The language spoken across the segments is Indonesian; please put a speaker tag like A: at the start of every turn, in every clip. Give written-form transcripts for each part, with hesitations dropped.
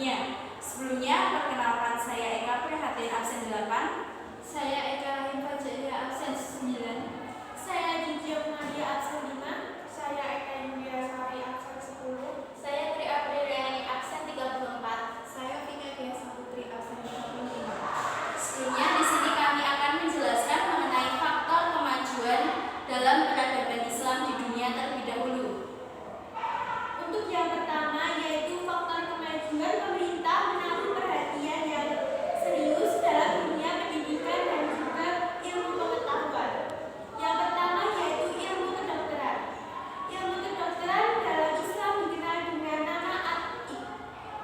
A: dunia. Sebelumnya, perkenalkan saya Eka Prihatin absen 8.
B: Saya Eka Rahim Fajaria absen 9.
C: Saya Jijio Maria absen 5. Saya Eka Indira Sari absen 10.
D: Saya Tri Apriliani absen 34.
B: Saya Vina Biasa Putri absen 25.
A: Sebelumnya di sini kami akan menjelaskan mengenai faktor kemajuan dalam peradaban Islam di dunia terlebih dahulu.
C: Untuk yang pertama yaitu faktor kemajuan pemerintah menaruh perhatian yang serius dalam dunia pendidikan dan juga ilmu pengetahuan. Yang pertama yaitu ilmu kedokteran. Ilmu kedokteran dalam Islam dikenal dengan nama at-tib.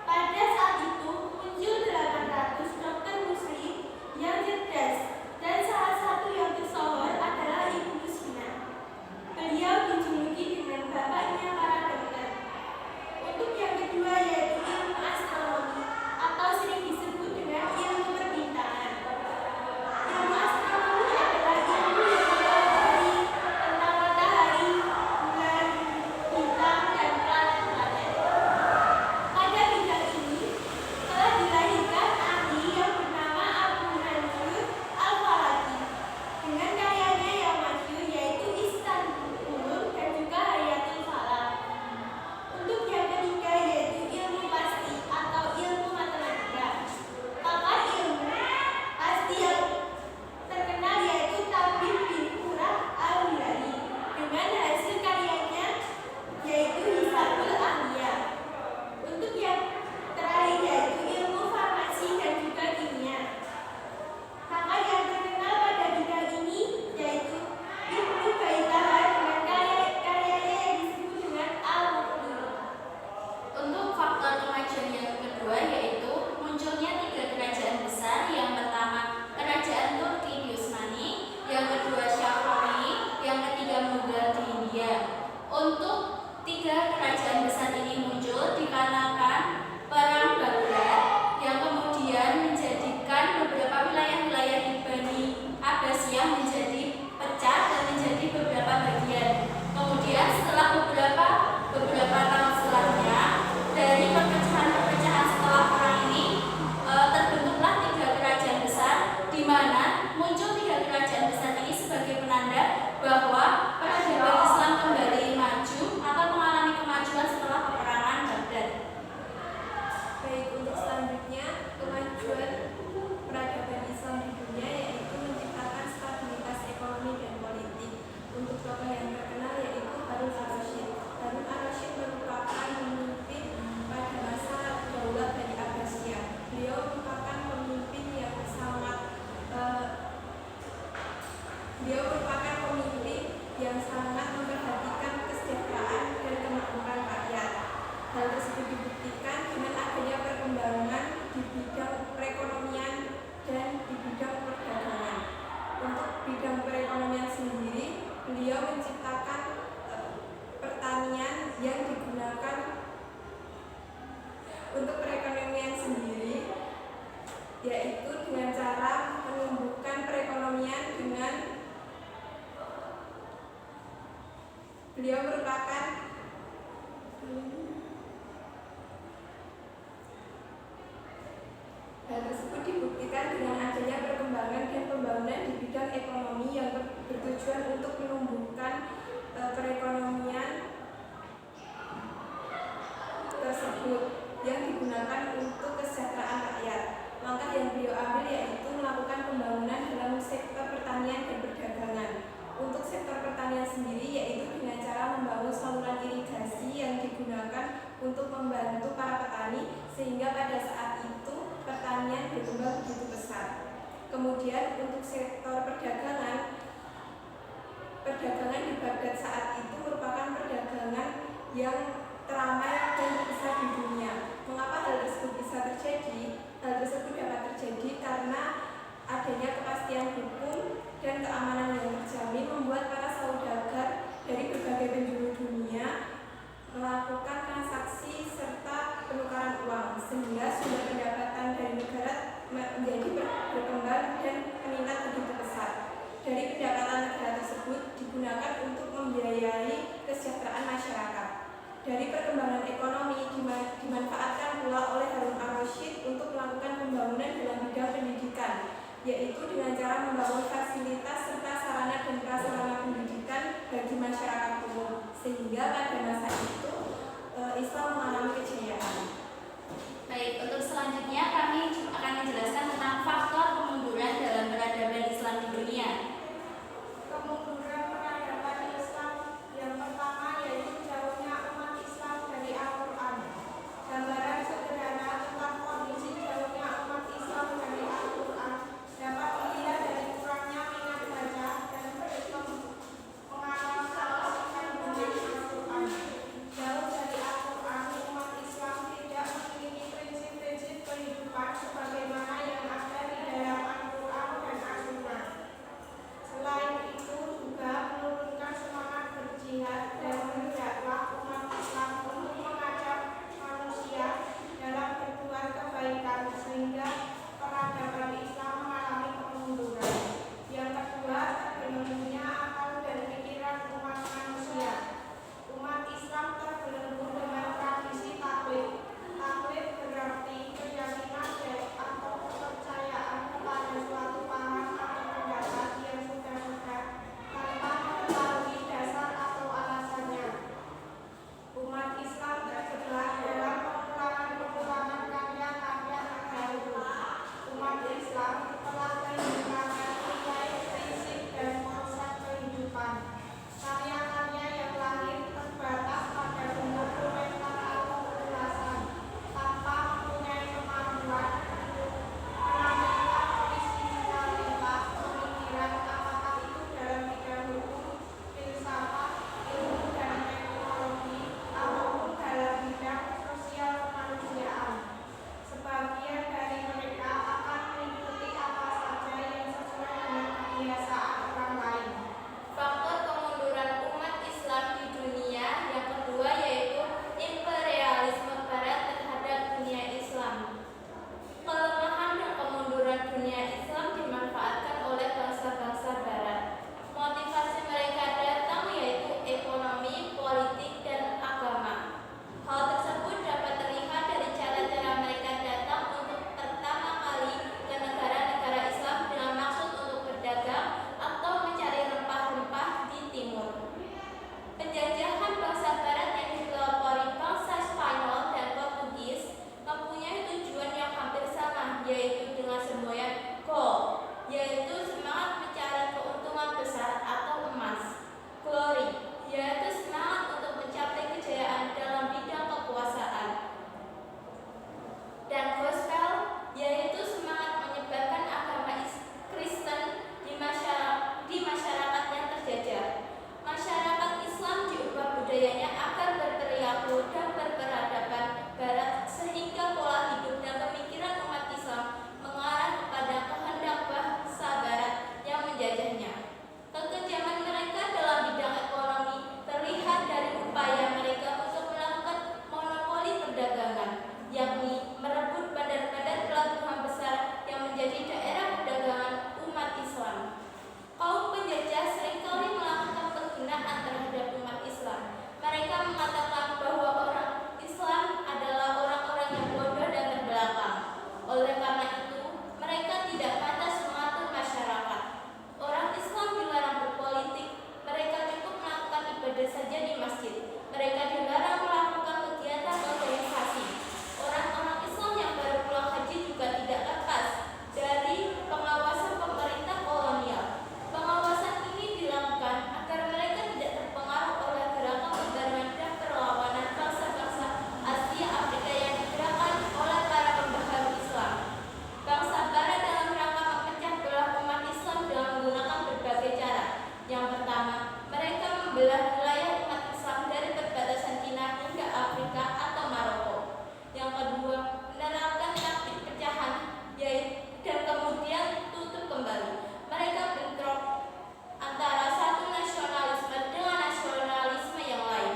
C: Pada saat itu muncul 800 dokter muslim yang cerdas dan salah satu yang tersohor adalah Ibnu Sina. Beliau dijuluki dengan bapaknya para dokter. Untuk yang kedua yaitu ilmu astronomi atau sering disebut dengan ilmu perbintangan. Ilmu astronomi adalah ilmu yang mempelajari tentang matahari, bulan, bintang, dan planet-planet. Pada bidang ini telah dilahirkan ahli yang bernama Abu Mansur Al-Falaki dengan karyanya yang masyhur yaitu Istanbul dan juga Hayatul Falak. Untuk yang ketiga yaitu ilmu pasti atau ilmu matematika. Pakar ilmu pasti yang terkenal yaitu Tabib bin Qurrah Al-Hilali dengan hasil karyanya yaitu Hisabul Ahliyah. Untuk yang terakhir yaitu ilmu farmasi dan juga kimia. Pakar yang terkenal pada bidang ini yaitu Ibnu Baitahar dengan karyanya yang disebut dengan Al-Muqni.
A: Untuk faktor kemajuan yang kedua yaitu munculnya 3 kerajaan besar. Yang pertama kerajaan Turki di Utsmani, yang kedua Syafawi, yang ketiga Mughal di India. Untuk 3 kerajaan besar ini muncul dikarenakan perang Baghdad yang kemudian menjadikan beberapa wilayah-wilayah di Bani Abbasiyah menjadi pecah dan menjadi beberapa bagian. Kemudian setelah beberapa tahun setelahnya, dari perpecahan setelah perang ini terbentuklah 3 kerajaan besar, di mana muncul 3 kerajaan besar ini sebagai penanda bahwa peradaban Islam kembali maju atau mengalami kemajuan setelah peperangan Baghdad.
B: Baik, untuk selanjutnya kemajuan peradaban Islam di dunia yaitu menciptakan stabilitas ekonomi dan politik. Untuk tokoh yang terkenal yaitu Harun al-Rasyid. Harun al-Rasyid merupakan pemimpin pada masa Daulah Bani Abbasiyah. Beliau merupakan pemimpin yang sangat memperhatikan kesejahteraan dan kemakmuran rakyat. Hal tersebut dibuktikan dengan adanya perkembangan di bidang perekonomian dan di bidang perdagangan. Untuk bidang perekonomian sendiri, beliau menciptakan pertanian yang digunakan untuk perekonomian sendiri, yaitu dengan cara menumbuhkan perekonomian dengan beliau merupakan hal tersebut dibuktikan dengan adanya perkembangan dan pembangunan di bidang ekonomi yang bertujuan untuk menumbuhkan perekonomian tersebut yang digunakan untuk kesejahteraan rakyat. Langkah yang beliau ambil yaitu melakukan pembangunan dalam sektor pertanian dan perdagangan. Untuk sektor pertanian sendiri yaitu dengan cara membangun saluran irigasi yang digunakan untuk membantu para petani sehingga pada saat itu pertanian berkembang begitu pesat. Kemudian untuk sektor perdagangan di Baghdad saat itu merupakan perdagangan yang teramai dan terbesar di dunia. Mengapa hal tersebut bisa terjadi? Hal tersebut dapat terjadi karena adanya kepastian hukum dan keamanan yang terjamin membuat para saudagar dari berbagai penjuru dunia melakukan transaksi serta penukaran uang sehingga sumber pendapatan dari negara menjadi berkembang dan meningkat begitu pesat. Dari pendapatan negara tersebut digunakan untuk membiayai kesejahteraan masyarakat. Dari perkembangan ekonomi dimanfaatkan pula oleh Harun ar-Rasyid untuk melakukan pembangunan dalam bidang pendidikan, yaitu dengan cara membangun fasilitas serta sarana dan prasarana pendidikan bagi masyarakat umum, sehingga pada masa itu Islam mengalami kejayaan.
A: Baik, untuk selanjutnya kami akan menjelaskan tentang faktor kemunduran dalam peradaban Islam di dunia.
C: Kemunduran peradaban Islam yang pertama yaitu jauhnya umat Islam dari Al-Quran. Gambaran sederhana tentang kondisi jauhnya umat Islam dari Al-Quran dapat dilihat dari kurangnya minat baca dan pengaruh salah dengan Al-Quran. Jauh dari Al-Quran, umat Islam tidak memiliki prinsip-prinsip kehidupan sebagaimana yang ada di dalam Al-Quran dan As-Sunnah. Selain itu juga menurunkan semangat berjihad dan berdakwah umat Islam untuk mengajak manusia dalam berbuat kebaikan sehingga peradaban Islam mengalami kemunduran. Yang kedua, tergolongnya akal dan pikiran umat manusia. Umat Islam terbelenggu dengan tradisi taklid. Taklid berarti keyakinan atau kepercayaan kepada suatu paham atau pendapat yang sudah ada tanpa mengetahui dasar atau alasannya. Umat Islam terjebak dalam pengulangan karya-karya terdahulu. Umat Islam telah kehilangan nilai, prinsip, dan konsep kehidupan. Karya-karya yang lahir terbatas pada bentuk komentar atau ulasan, tanpa mempunyai kemampuan untuk menampilkan orisinalitas pemikiran, apakah itu dalam bidang hukum, filsafat, ilmu dan teknologi, ataupun dalam bidang sosial kemanusiaan. Sebagian dari mereka akan mengikuti apa saja yang sesuai dengan kebiasaan orang lain.
D: Faktor kemunduran umat Islam di dunia yang kedua yaitu imperialisme Barat terhadap dunia Islam. Kelemahan dan kemunduran dunia Islam dimanfaatkan oleh bangsa-bangsa Barat. Motivasi mereka datang yaitu ekonomi, politik, dan agama. Hal tersebut dapat terlihat dari cara-cara mereka datang untuk pertama kali ke negara-negara Islam dengan maksud untuk berdagang atau mencari rempah-rempah di timur. Penjajahan bangsa Barat yang dipelopori bangsa Spanyol dan Portugis mempunyai tujuan yang hampir sama, yaitu dengan semboyan gold, yaitu semangat mencari keuntungan besar atau emas, glory, yaitu semangat untuk mencapai kejayaan dalam bidang kekuasaan, dan gospel, yaitu semangat menyebarkan agama Kristen di masyarakat yang terjajah. Masyarakat Islam diubah budayanya agar berperilaku dan berperadaban Barat sehingga pola hidup dan pemikiran umat Islam mengarah kepada kehendak bangsa Barat yang menjajahnya. Kekejaman mereka dalam bidang ekonomi terlihat dari upaya mereka untuk melakukan monopoli perdagangan, yakni merebut bandar-bandar pelabuhan besar yang menjadi daerah perdagangan umat Islam. Kaum penjajah seringkali melakukan penghinaan terhadap umat Islam. Mereka mengatakan bahwa orang Islam adalah orang-orang yang bodoh dan terbelakang. Oleh karena itu, mereka tidak pantas mengatur masyarakat. Orang Islam dilarang berpolitik. Mereka cukup melakukan ibadah saja di masjid. Mereka dilarang melakukan kegiatan organisasi. Orang-orang Islam yang baru pulang haji juga tidak lepas dari pengawasan pemerintah kolonial. Pengawasan ini dilakukan agar mereka tidak terpengaruh oleh gerakan pembaruan dan perlawanan bangsa-bangsa Asia Afrika yang digerakkan oleh para pembaharu Islam. Bangsa Barat dalam rangka memecah belah umat Islam dengan menggunakan berbagai cara. Yang pertama, mereka membelah wilayah umat Islam dari perbatasan Cina hingga Afrika atau Maroko. Yang kedua, menerapkan taktik pecahan, dan kemudian tutup kembali. Mereka bentrok antara satu nasionalisme dengan nasionalisme yang lain.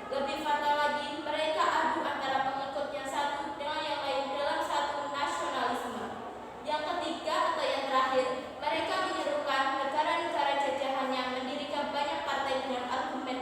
D: Lebih fatal lagi, mereka adu antara pengikut yang satu dengan yang lain dalam satu nasionalisme. Yang ketiga atau yang terakhir, mereka menyerukan negara-negara jajahan yang mendirikan banyak partai dengan argumen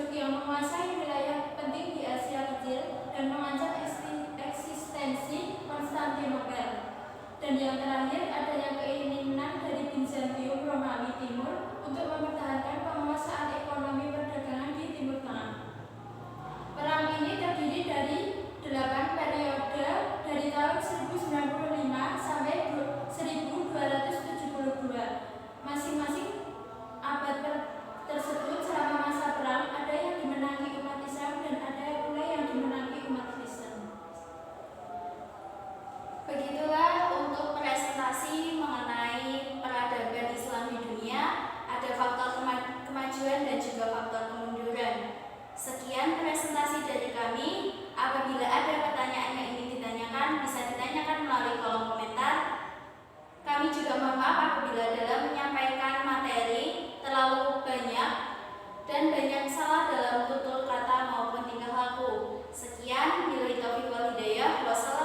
E: Seljuk yang menguasai wilayah penting di Asia Kecil dan mengancam eksistensi Konstantinopel. Dan yang terakhir, adanya keinginan dari Bizantium Romawi Timur untuk mempertahankan penguasaan ekonomi perdagangan di Timur Tengah. Perang ini terdiri dari 8 periode dari tahun 1095 sampai 1272. Masing-masing abad tersebut selama masa perang ada yang dimenangi umat Islam dan ada pula yang dimenangi umat Kristen.
A: Begitulah untuk presentasi mengenai peradaban Islam di dunia. Ada faktor kemajuan dan juga faktor kemunduran. Sekian presentasi dari kami. Apabila ada pertanyaan yang ingin ditanyakan, bisa ditanyakan melalui kolom komentar. Kami juga mohon maaf apabila dalam menyampaikan materi terlalu banyak dan banyak salah dalam tutur kata maupun tingkah laku. Sekian, billahi taufiq wal hidayah. Wassalamualaikum